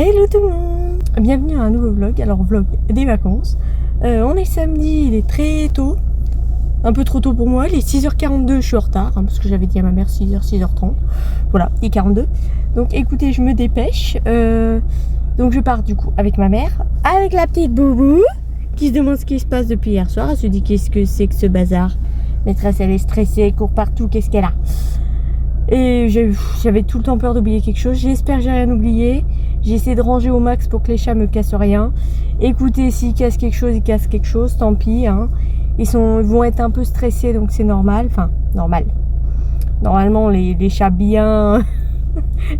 Hello tout le monde. Bienvenue à un nouveau vlog, alors vlog des vacances. On est samedi, il est très tôt. Un peu trop tôt pour moi, il est 6h42, je suis en retard, hein, parce que j'avais dit à ma mère 6h, 6h30. Voilà, il est 42. Donc écoutez, je me dépêche. Donc je pars du coup avec ma mère, avec la petite Boubou, qui se demande ce qui se passe depuis hier soir. Elle se dit qu'est-ce que c'est que ce bazar. Maîtresse, elle est stressée, elle court partout, qu'est-ce qu'elle a? Et j'avais tout le temps peur d'oublier quelque chose. J'espère que j'ai rien oublié. J'ai essayé de ranger au max pour que les chats me cassent rien. Écoutez, s'ils cassent quelque chose, ils cassent quelque chose, tant pis. Hein. Ils vont être un peu stressés, donc c'est normal. Enfin, normal. Normalement, les chats bien...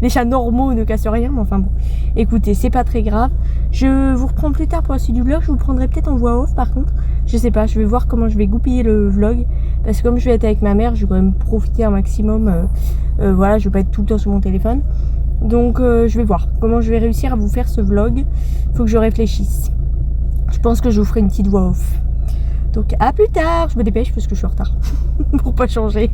les chats normaux ne cassent rien, mais enfin bon. Écoutez, c'est pas très grave. Je vous reprends plus tard pour la suite du vlog. Je vous prendrai peut-être en voix off par contre. Je sais pas, je vais voir comment je vais goupiller le vlog. Parce que comme je vais être avec ma mère, je vais quand même profiter un maximum. Voilà, je vais pas être tout le temps sur mon téléphone. Donc je vais voir comment je vais réussir à vous faire ce vlog. Faut que je réfléchisse. Je pense que je vous ferai une petite voix off. Donc à plus tard. Je me dépêche parce que je suis en retard. Pour pas changer.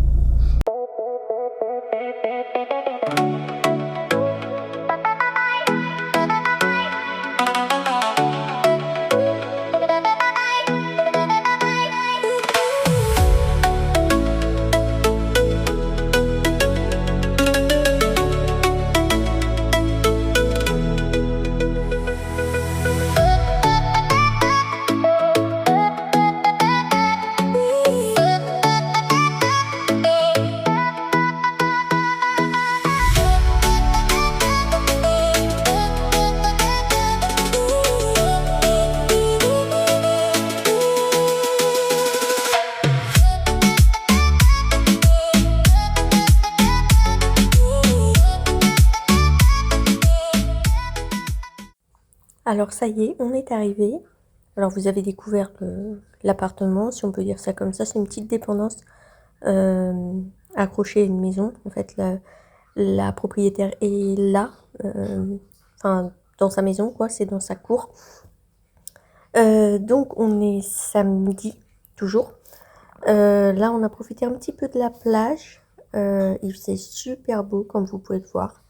Alors ça y est, on est arrivé. Alors vous avez découvert l'appartement, si on peut dire ça comme ça. C'est une petite dépendance accrochée à une maison. En fait, la propriétaire est là, enfin dans sa maison quoi, c'est dans sa cour. Donc on est samedi, toujours. Là on a profité un petit peu de la plage. Il faisait super beau comme vous pouvez le voir.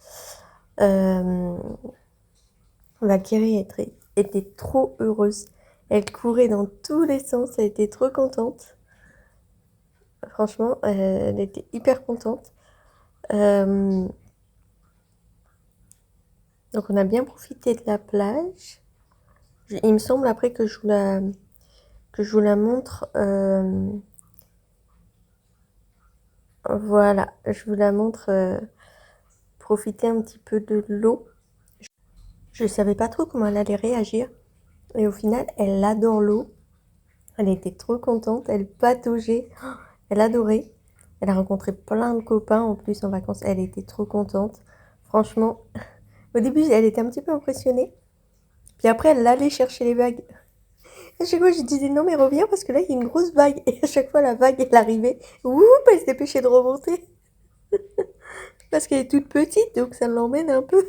Valkyrie était trop heureuse. Elle courait dans tous les sens. Elle était trop contente. Franchement, elle était hyper contente. Donc on a bien profité de la plage. Il me semble après que je vous la montre. Voilà, je vous la montre. Profiter un petit peu de l'eau. Je ne savais pas trop comment elle allait réagir. Et au final, elle adore l'eau. Elle était trop contente. Elle pataugeait. Elle adorait. Elle a rencontré plein de copains en plus en vacances. Elle était trop contente. Franchement, au début, elle était un petit peu impressionnée. Puis après, elle allait chercher les vagues. À chaque fois, je disais non, mais reviens parce que là, il y a une grosse vague. Et à chaque fois, la vague, elle arrivait. Ouh, elle se dépêchait de remonter. Parce qu'elle est toute petite, donc ça l'emmène un peu.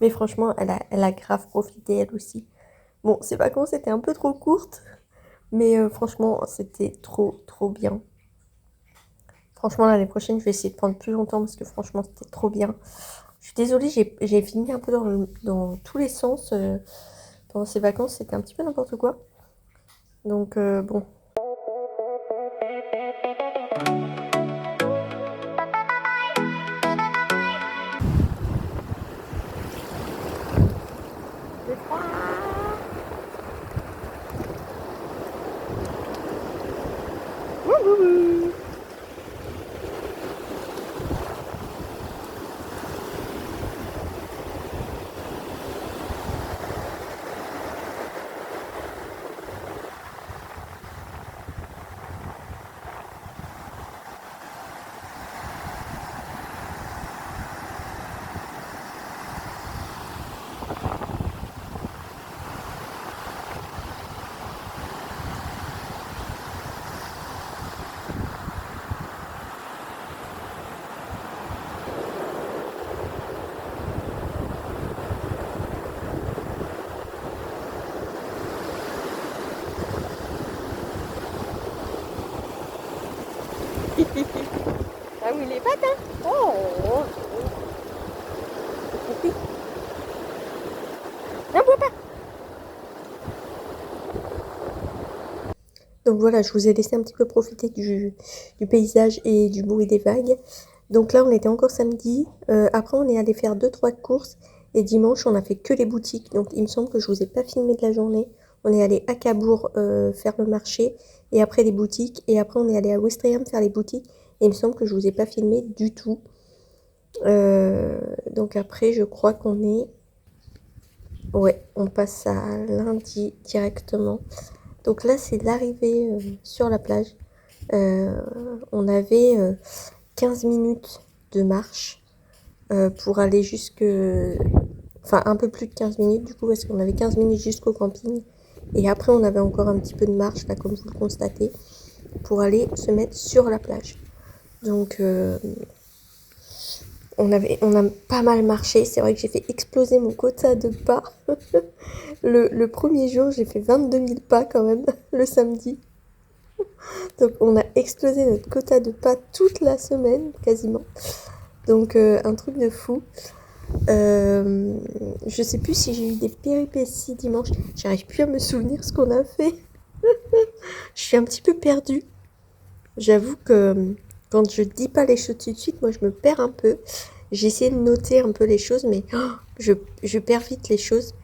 Mais franchement, elle a grave profité, elle aussi. Bon, ces vacances étaient un peu trop courtes. Mais franchement, c'était trop bien. Franchement, l'année prochaine, je vais essayer de prendre plus longtemps parce que franchement, c'était trop bien. Je suis désolée, j'ai fini un peu dans tous les sens. Pendant ces vacances, c'était un petit peu n'importe quoi. Donc, bon. Ah oui, les pattes, hein. Oh. Donc voilà, je vous ai laissé un petit peu profiter du paysage et du bruit des vagues. Donc là, on était encore samedi. Après, on est allé faire 2-3 courses. Et dimanche, on a fait que les boutiques. Donc il me semble que je vous ai pas filmé de la journée. On est allé à Cabourg faire le marché. Et après les boutiques. Et après, on est allé à Ouistreham faire les boutiques. Et il me semble que je vous ai pas filmé du tout. Donc après, je crois qu'on est... Ouais, on passe à lundi directement. Donc là, c'est l'arrivée sur la plage. On avait 15 minutes de marche pour aller jusque... Enfin, un peu plus de 15 minutes du coup, parce qu'on avait 15 minutes jusqu'au camping. Et après, on avait encore un petit peu de marche, là, comme vous le constatez, pour aller se mettre sur la plage. Donc, on a pas mal marché. C'est vrai que j'ai fait exploser mon quota de pas. Le premier jour, j'ai fait 22 000 pas quand même, le samedi. Donc on a explosé notre quota de pas toute la semaine, quasiment. Donc un truc de fou. Je sais plus si j'ai eu des péripéties dimanche. J'arrive plus à me souvenir ce qu'on a fait. Je suis un petit peu perdue. J'avoue que quand je dis pas les choses tout de suite, moi je me perds un peu. J'ai essayé de noter un peu les choses, mais je perds vite les choses.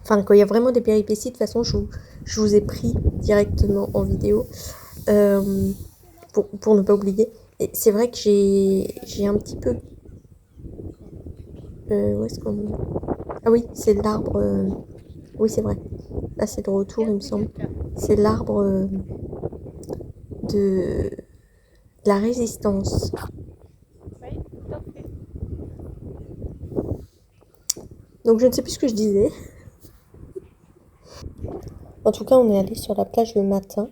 Enfin, quand il y a vraiment des péripéties, de toute façon, je vous ai pris directement en vidéo pour ne pas oublier. Et c'est vrai que j'ai un petit peu... où est-ce qu'on... Ah oui, c'est l'arbre... Oui, c'est vrai. Là, c'est de retour, il me semble. C'est l'arbre de la résistance. Donc, je ne sais plus ce que je disais. En tout cas, on est allé sur la plage le matin.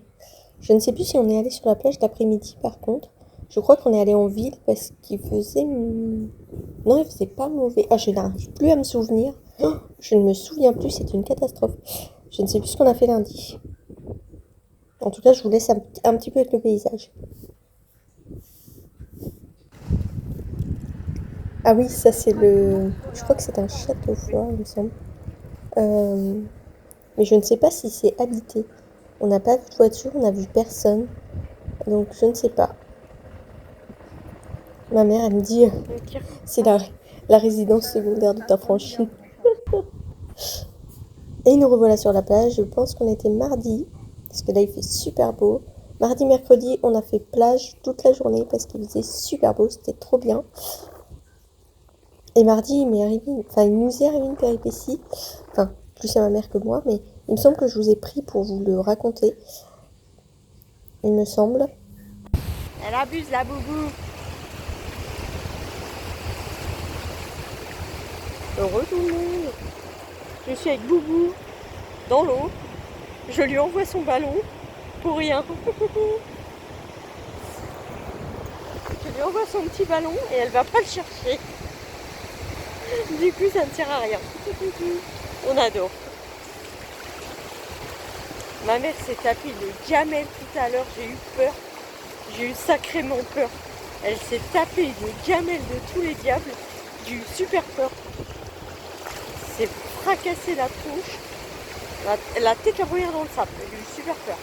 Je ne sais plus si on est allé sur la plage l'après-midi, par contre. Je crois qu'on est allé en ville parce qu'il faisait... Non, il faisait pas mauvais. Ah, je n'arrive plus à me souvenir. Oh, je ne me souviens plus, c'est une catastrophe. Je ne sais plus ce qu'on a fait lundi. En tout cas, je vous laisse un petit peu avec le paysage. Ah oui, ça c'est le... Je crois que c'est un château fort, il me semble. Mais je ne sais pas si c'est habité. On n'a pas vu de voiture, on n'a vu personne. Donc je ne sais pas. Ma mère, elle me dit, c'est la résidence secondaire de ta franchise. Et nous revoilà sur la plage. Je pense qu'on était mardi, parce que là il fait super beau. Mardi, mercredi, on a fait plage toute la journée parce qu'il faisait super beau, c'était trop bien. Et mardi, il nous est arrivé une péripétie. Enfin, plus à ma mère que moi, mais il me semble que je vous ai pris pour vous le raconter. Il me semble. Elle abuse la boubou. Heureux tout le monde. Je suis avec Boubou dans l'eau. Je lui envoie son ballon pour rien. Je lui envoie son petit ballon et elle va pas le chercher. Du coup, ça ne sert à rien. On adore. Ma mère s'est tapée le Jamel tout à l'heure. J'ai eu peur. J'ai eu sacrément peur. Elle s'est tapée le Jamel de tous les diables. J'ai eu super peur. C'est fracassé la tronche. La tête à bouillir dans le sable. J'ai eu super peur.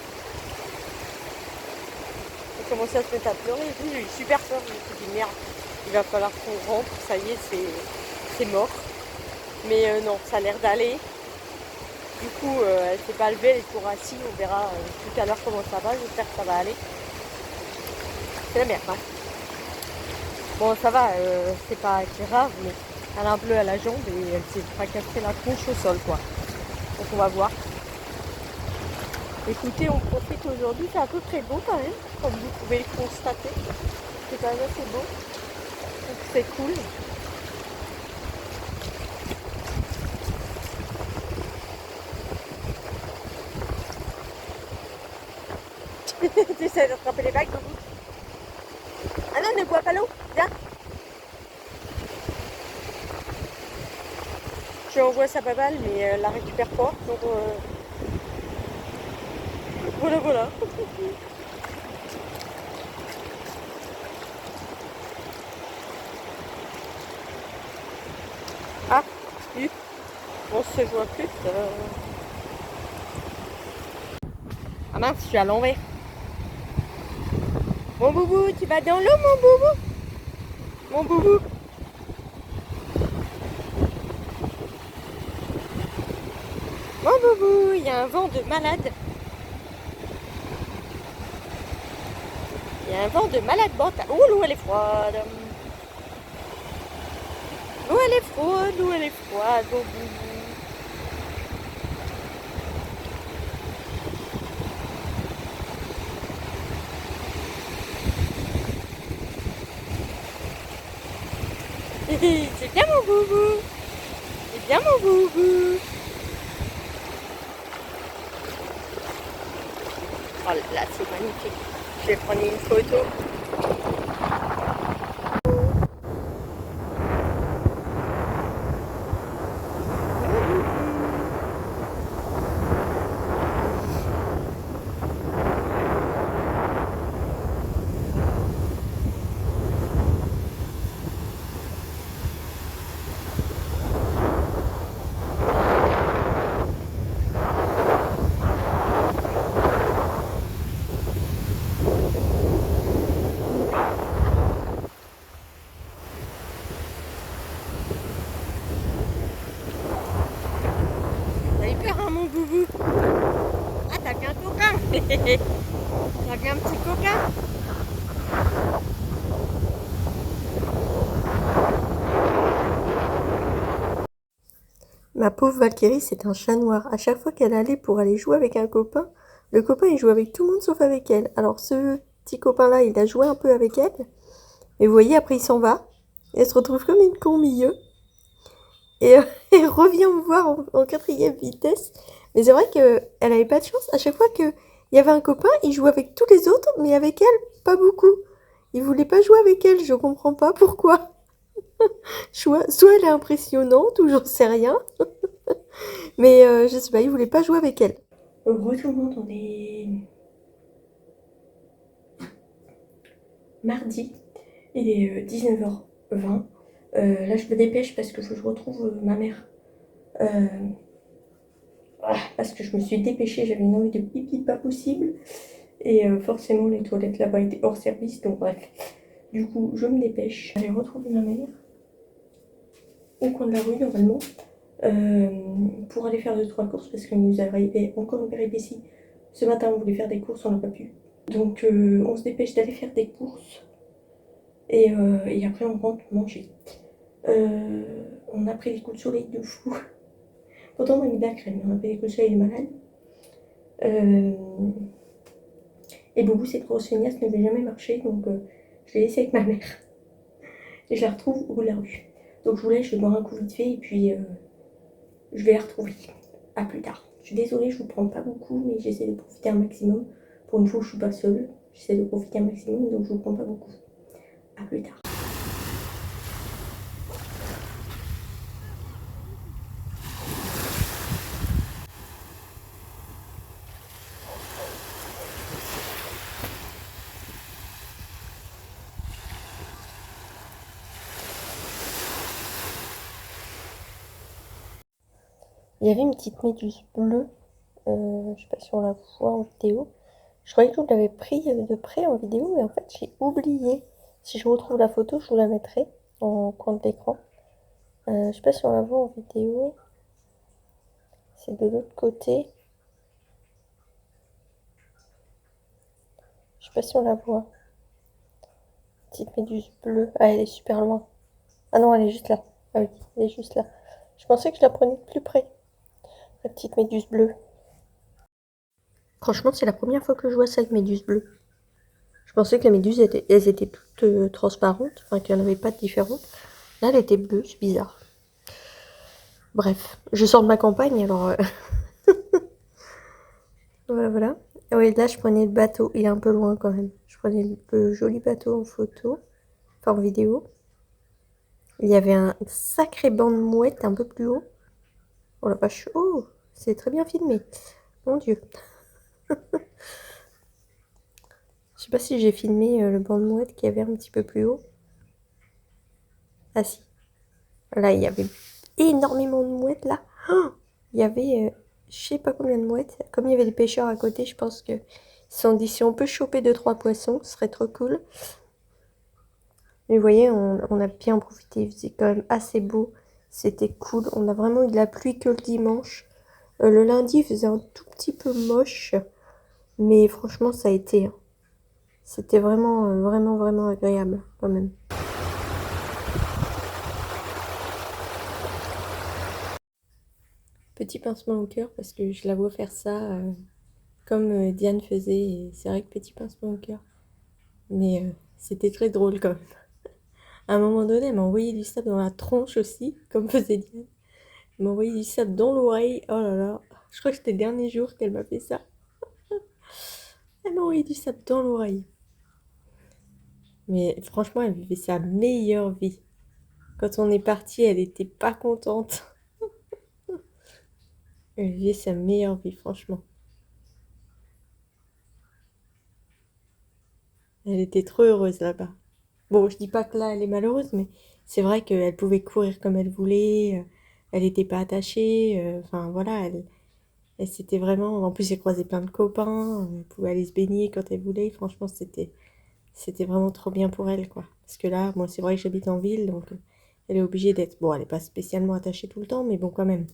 J'ai commencé à se mettre à pleurer et tout. J'ai eu super peur. Je me suis dit merde, il va falloir qu'on rentre. Ça y est, c'est mort. Mais non, ça a l'air d'aller. Du coup, elle s'est pas levée, elle est toujours assise. On verra tout à l'heure comment ça va. J'espère que ça va aller. C'est la merde, hein. Bon, ça va, c'est pas grave, mais elle a un bleu à la jambe et elle s'est fracassé la tronche au sol, quoi. Donc on va voir. Écoutez, on profite aujourd'hui, c'est à peu près beau quand même, comme vous pouvez le constater. C'est quand même assez beau. Donc c'est cool. Tu essaies d'attraper les vagues, Boubou. Ah non, ne bois pas l'eau, viens. Je lui envoie sa baballe, mais elle la récupère pas. Donc voilà, voilà. Ah, oui. On se voit plus. Ah mince, je suis à l'envers. Mon boubou, tu vas dans l'eau, mon boubou? Mon boubou. Mon boubou, il y a un vent de malade. Il y a un vent de malade mental. Oh, l'eau, elle est froide. L'eau, elle est froide, l'eau, elle est froide, mon boubou. C'est bien, mon boubou. C'est bien, mon boubou. Oh là, c'est magnifique. Je vais prendre une photo. T'as eu peur, hein, mon boubou? Ah, t'as vu un coquin? T'as vu un petit coquin? Ma pauvre Valkyrie, c'est un chat noir. À chaque fois qu'elle allait pour aller jouer avec un copain, le copain il joue avec tout le monde sauf avec elle. Alors ce petit copain-là, il a joué un peu avec elle. Et vous voyez, après il s'en va. Et elle se retrouve comme une con au milieu. Et elle revient me voir en quatrième vitesse. Mais c'est vrai qu'elle avait pas de chance. À chaque fois qu'il y avait un copain, il jouait avec tous les autres, mais avec elle, pas beaucoup. Il voulait pas jouer avec elle, je comprends pas pourquoi. Soit elle est impressionnante, ou j'en sais rien. Mais je sais pas, il voulait pas jouer avec elle. Re tout le monde, on est mardi. Il est 19h20. Là, je me dépêche parce que faut que je retrouve ma mère. Parce que je me suis dépêchée, j'avais une envie de pipi pas possible. Et forcément, les toilettes là-bas étaient hors service. Donc bref, du coup, je me dépêche. J'ai retrouvé ma mère au coin de la rue, normalement. Pour aller faire 2-3 courses parce qu'il nous arrivait encore une péripétie. Ce matin, on voulait faire des courses, on n'a pas pu. Donc, on se dépêche d'aller faire des courses. Et après, on rentre manger. On a pris des coups de soleil de fou. Pourtant, on a mis de la crème, on a pris des coups de soleil de malade. Et Boubou, cette grosse feignasse, ne veut jamais marcher, donc je l'ai laissée avec ma mère. Et je la retrouve au bout de la rue. Donc, je vous laisse, je vais boire un coup vite fait et puis je vais la retrouver. À plus tard. Je suis désolée, je vous prends pas beaucoup, mais j'essaie de profiter un maximum. Pour une fois où je suis pas seule, j'essaie de profiter un maximum, donc je vous prends pas beaucoup. À plus tard. Il y avait une petite méduse bleue, je sais pas si on la voit en vidéo. Je croyais que je vous l'avais pris de près en vidéo, mais en fait j'ai oublié. Si je retrouve la photo, je vous la mettrai en coin de l'écran. Je sais pas si on la voit en vidéo. C'est de l'autre côté. Je sais pas si on la voit. Petite méduse bleue. Ah, elle est super loin. Ah non, elle est juste là. Ah oui, elle est juste là. Je pensais que je la prenais de plus près. La petite méduse bleue. Franchement, c'est la première fois que je vois cette méduse bleue. Je pensais que les méduses, elles étaient toutes transparentes. Enfin, qu'il n'y en avait pas de différentes. Là, elle était bleue, c'est bizarre. Bref, je sors de ma campagne, alors... voilà, voilà. Ah oui, là, je prenais le bateau. Il est un peu loin, quand même. Je prenais le joli bateau en photo. Enfin, en vidéo. Il y avait un sacré banc de mouettes un peu plus haut. Oh la vache. Oh, c'est très bien filmé. Mon Dieu. Je sais pas si j'ai filmé le banc de mouettes qu'il y avait un petit peu plus haut. Ah si. Là, il y avait énormément de mouettes, là. Oh, il y avait je sais pas combien de mouettes. Comme il y avait des pêcheurs à côté, je pense que ils se sont dit si on peut choper 2-3 poissons, ce serait trop cool. Mais vous voyez, on a bien profité. Il faisait quand même assez beau. C'était cool. On a vraiment eu de la pluie que le dimanche. Le lundi, il faisait un tout petit peu moche. Mais franchement, ça a été, hein. C'était vraiment, vraiment, vraiment agréable quand même. Petit pincement au cœur parce que je la vois faire ça comme Diane faisait. Et c'est vrai que petit pincement au cœur. Mais c'était très drôle quand même. À un moment donné, elle m'a envoyé du sable dans la tronche aussi, comme faisait Diane. Elle m'a envoyé du sable dans l'oreille. Oh là là. Je crois que c'était le dernier jour qu'elle m'a fait ça. Elle m'a envoyé du sable dans l'oreille. Mais franchement, elle vivait sa meilleure vie. Quand on est parti, elle était pas contente. Elle vivait sa meilleure vie, franchement. Elle était trop heureuse là-bas. Bon, je dis pas que là, elle est malheureuse, mais c'est vrai qu'elle pouvait courir comme elle voulait. Elle n'était pas attachée. Enfin, voilà, elle s'était vraiment... En plus, elle croisait plein de copains. Elle pouvait aller se baigner quand elle voulait. Franchement, c'était vraiment trop bien pour elle, quoi. Parce que là, moi, c'est vrai que j'habite en ville, donc elle est obligée d'être... Bon, elle n'est pas spécialement attachée tout le temps, mais bon, quand même.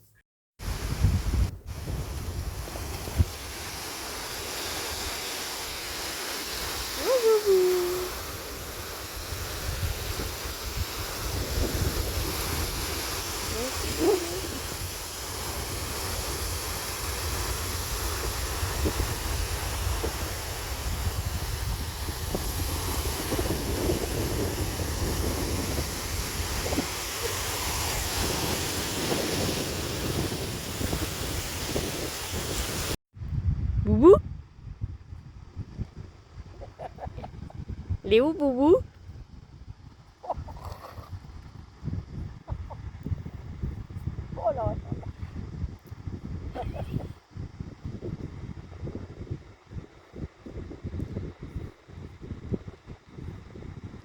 Boubou? Il est où, Boubou? Oh là.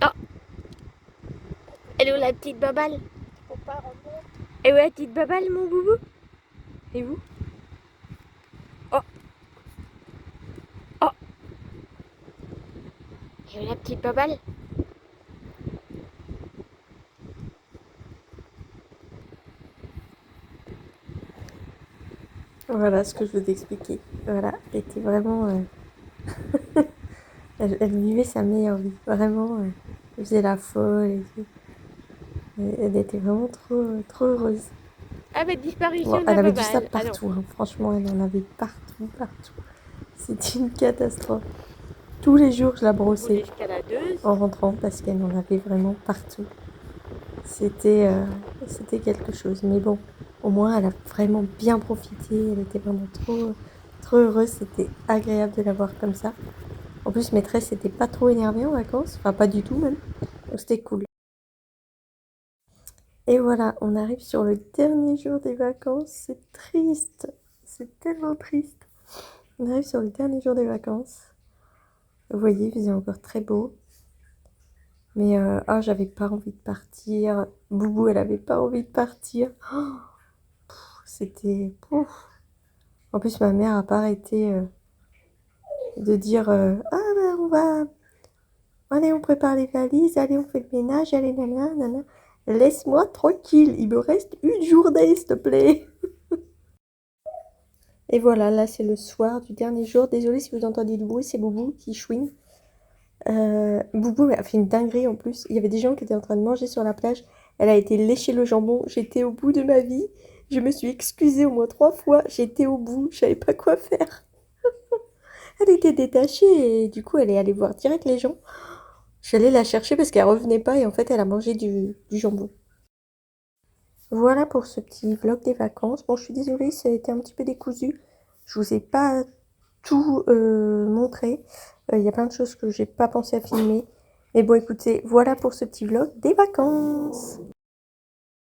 Oh, elle est où la petite babale? Faut pas remonter. Elle est où la petite babale, mon Boubou? Et où? Oh, oh, elle est où la petite babale? Voilà ce que je veux t'expliquer. Voilà, elle était vraiment... elle vivait sa meilleure vie. Vraiment, elle faisait la folle et tout. Elle était vraiment trop heureuse. Ah bah disparition Bon, de elle la avait du sable babale. Ah non. partout, hein. Franchement, elle en avait partout, partout. C'était une catastrophe. Tous les jours, je la Pour brossais l'escaladeuse. en rentrant parce qu'elle en avait vraiment partout. C'était quelque chose. Mais bon, au moins, elle a vraiment bien profité. Elle était vraiment trop heureuse. C'était agréable de la voir comme ça. En plus, maîtresse n'était pas trop énervée en vacances. Enfin, pas du tout même. Donc, c'était cool. Et voilà, on arrive sur le dernier jour des vacances. C'est triste. C'est tellement triste. On arrive sur le dernier jour des vacances. Vous voyez, il faisait encore très beau. Mais j'avais pas envie de partir. Boubou, elle avait pas envie de partir. Oh, c'était... Pouf. En plus, ma mère a pas arrêté de dire ah ben on va... Allez, on prépare les valises. Allez, on fait le ménage. Allez, nanana, nanana. Laisse-moi tranquille. Il me reste une journée, s'il te plaît. Et voilà, là, c'est le soir du dernier jour. Désolée si vous entendez du bruit, c'est Boubou qui chouine. Boubou a fait une dinguerie en plus. Il y avait des gens qui étaient en train de manger sur la plage. Elle a été lécher le jambon. J'étais au bout de ma vie. Je me suis excusée au moins 3 fois. J'étais au bout. Je savais pas quoi faire. Elle était détachée et du coup, elle est allée voir direct les gens. J'allais la chercher parce qu'elle revenait pas et en fait, elle a mangé du jambon. Voilà pour ce petit vlog des vacances. Bon, je suis désolée, ça a été un petit peu décousu. Je vous ai pas tout montré. Il y a plein de choses que j'ai pas pensé à filmer. Mais bon, écoutez, voilà pour ce petit vlog des vacances.